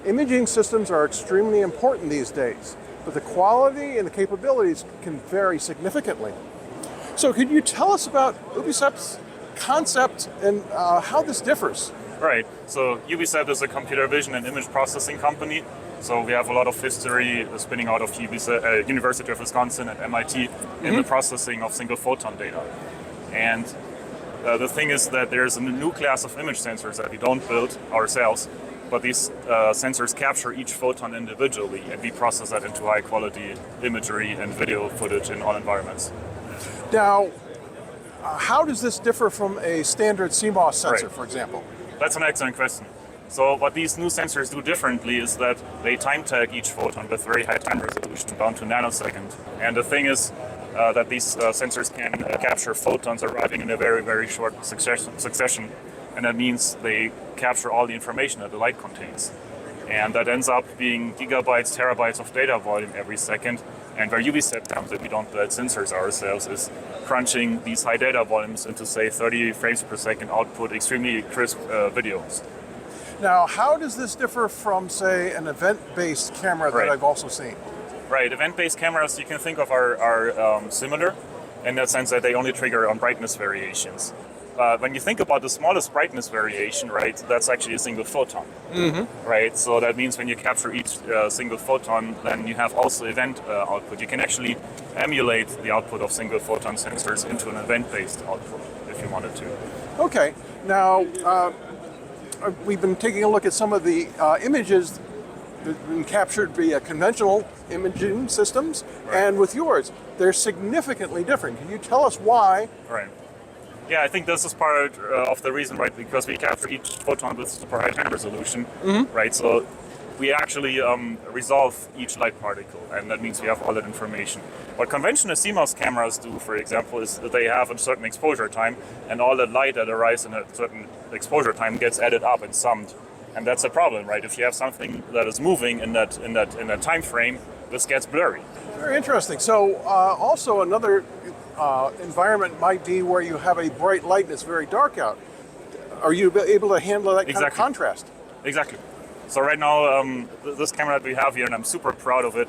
Imaging systems are extremely important these days, but the quality and the capabilities can vary significantly. So could you tell us about Ubicept's concept and how this differs? Right, so Ubicept is a computer vision and image processing company. So we have a lot of history spinning out of University of Wisconsin and MIT in the processing of single-photon data. And the thing is that there's a new class of image sensors that we don't build ourselves, but these sensors capture each photon individually, and we process that into high-quality imagery and video footage in all environments. Now, how does this differ from a standard CMOS sensor, for example? That's an excellent question. So what these new sensors do differently is that they time tag each photon with very high time resolution, down to nanosecond. And the thing is that these sensors can capture photons arriving in a very, very short succession. And that means they capture all the information that the light contains. And that ends up being gigabytes, terabytes of data volume every second. And where Ubicept comes in, we don't build sensors ourselves, is crunching these high data volumes into, say, 30 frames per second output, extremely crisp videos. Now, how does this differ from, say, an event-based camera that I've also seen? Right, event-based cameras you can think of are similar in that sense that they only trigger on brightness variations. When you think about the smallest brightness variation, right, that's actually a single photon, right? So that means when you capture each single photon, then you have also event output. You can actually emulate the output of single photon sensors into an event-based output if you wanted to. Okay, now we've been taking a look at some of the images that have been captured via conventional imaging systems, and with yours, they're significantly different. Can you tell us why? Right. Yeah, I think this is part of the reason, right? Because we capture each photon with super high time resolution, right? So we actually resolve each light particle, and that means we have all that information. What conventional CMOS cameras do, for example, is that they have a certain exposure time, and all the light that arrives in a certain exposure time gets added up and summed, and that's a problem, right? If you have something that is moving in that time frame, this gets blurry. Very interesting. So also another environment might be where you have a bright light and it's very dark out. Are you able to handle that kind of contrast? Exactly. So right now, this camera that we have here, and I'm super proud of it,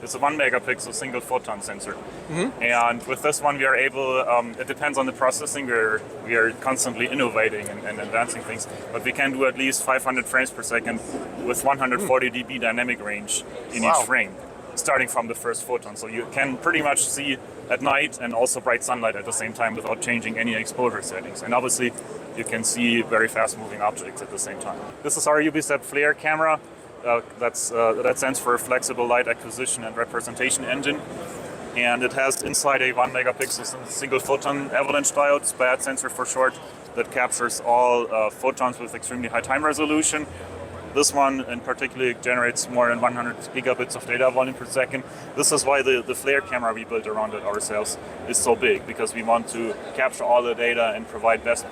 it's a 1 megapixel single photon sensor. And with this one, we are able, it depends on the processing, we are constantly innovating and advancing things, but we can do at least 500 frames per second with 140 dB dynamic range in each frame, starting from the first photon. So you can pretty much see at night and also bright sunlight at the same time without changing any exposure settings. And obviously, you can see very fast moving objects at the same time. This is our Ubicept flare camera. That stands for Flexible Light Acquisition and Representation Engine. And it has inside a 1 megapixel single photon avalanche diode, SPAD sensor for short, that captures all photons with extremely high time resolution. This one in particular generates more than 100 gigabits of data volume per second. This is why the flare camera we built around it ourselves is so big, because we want to capture all the data and provide best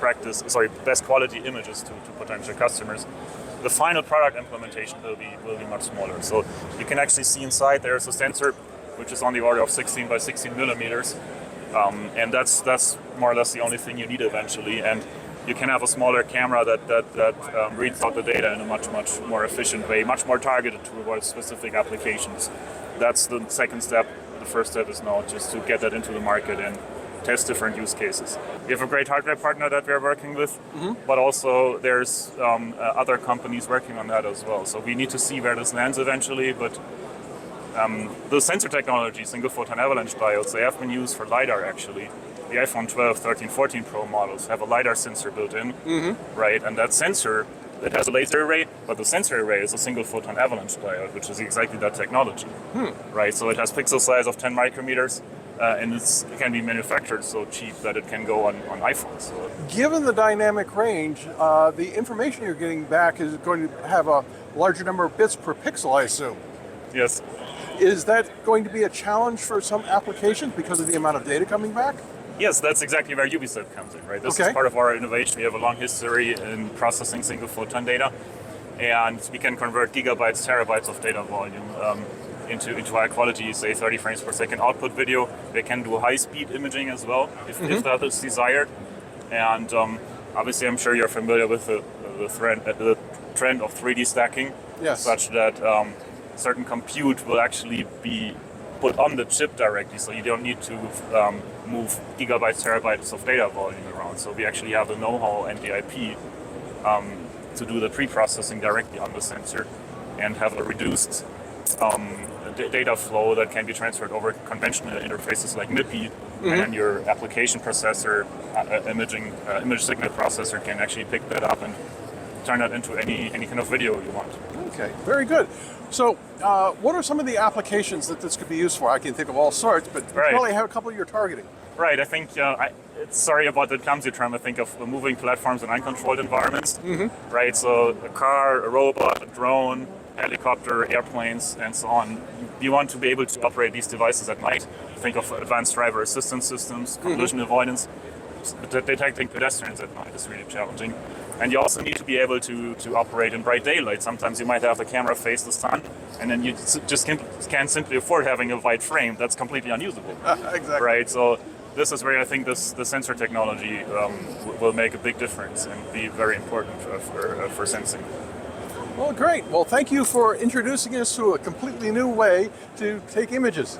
quality images to potential customers. The final product implementation will be much smaller. So you can actually see inside there's a sensor which is on the order of 16 by 16 millimeters. And that's more or less the only thing you need eventually. And you can have a smaller camera that reads out the data in a much more efficient way, much more targeted towards specific applications. That's the second step. The first step is now just to get that into the market and test different use cases. We have a great hardware partner that we're working with, but also there's other companies working on that as well. So we need to see where this lands eventually, but the sensor technology, single-photon avalanche diodes, they have been used for LIDAR actually. The iPhone 12, 13, 14 Pro models have a LIDAR sensor built in, right? And that sensor, it has a laser array, but the sensor array is a single-photon avalanche diode, which is exactly that technology, right? So it has pixel size of 10 micrometers, and it can be manufactured so cheap that it can go on iPhones. So. Given the dynamic range, the information you're getting back is going to have a larger number of bits per pixel, I assume. Yes. Is that going to be a challenge for some applications because of the amount of data coming back? Yes, that's exactly where Ubicept comes in, right? This is part of our innovation. We have a long history in processing single-photon data, and we can convert gigabytes, terabytes of data volume into high quality, say 30 frames per second output video. They can do high-speed imaging as well, if that is desired. And obviously, I'm sure you're familiar with the trend of 3D stacking, Yes. such that certain compute will actually be put on the chip directly, so you don't need to move gigabytes, terabytes of data volume around. So we actually have the know-how and the IP to do the pre-processing directly on the sensor and have a reduced data flow that can be transferred over conventional interfaces like MIPI, and your application processor, image signal processor can actually pick that up and turn that into any kind of video you want. Okay, very good. So, what are some of the applications that this could be used for? I can think of all sorts, but you Right. probably have a couple you're targeting. Right, I think, sorry about the clumsy term, I think of moving platforms in uncontrolled environments. Right, so a car, a robot, a drone, helicopter, airplanes, and so on. You want to be able to operate these devices at night. Think of advanced driver assistance systems, collision avoidance. Detecting pedestrians at night is really challenging. And you also need to be able to operate in bright daylight. Sometimes you might have the camera face the sun, and then you just can't simply afford having a white frame. That's completely unusable. Exactly. Right, so this is where I think the sensor technology will make a big difference and be very important for sensing. Well, great. Well, thank you for introducing us to a completely new way to take images.